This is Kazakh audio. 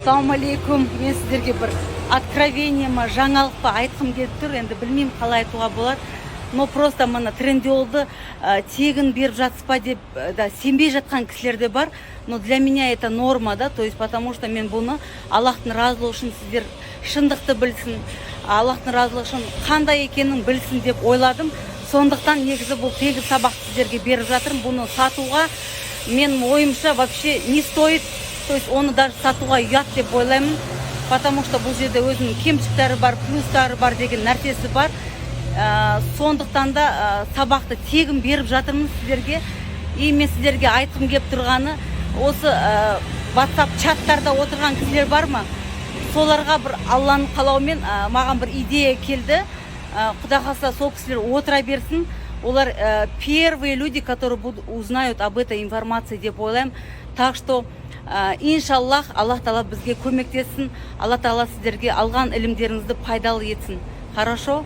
Ассалаумалейкум. Мен сіздерге бір откровение ма, жаңалық па айтқым келіп тұр. Енді білмеймін қалай айтуға болады. Но просто мына трендиолды тегін беріп жатыспа деп сенбей жатқан кісілер де бар. Но для меня это норма, да, то есть потому что мен бұны Аллахтың разылығы үшін сіздер шындықты білсін, Аллахтың разылығы үшін қандай екенін білсін деп ойладым. Сондықтан негізі бұл тегін сабақ сіздерге беріп жатырмын. Бұны сатуға мен ойымша вообще не стоит. То есть оны даже сатуға ұят деп ойлаймын, потому что бұл жерде өзінің кемшіліктері бар, плюстары бар деген нәрсесі бар. Сондықтан да сабақты тегін беріп жатырмын сіздерге. И мен сіздерге айтқым келіп тұрғаны, осы WhatsApp чаттарда отырған кісілер бар ма? Соларға бір Алланың қалауымен маған бір идея келді. Құда қаласа сол кісілер отыра берсін. Олар первые люди, которые узнают об этой информации деп ойлаймын. Так что иншаллах, Аллах Тағала бізге көмектесін. Алла Тағала сіздерге алған ілімдеріңізді пайдалы етсін. Хорошо?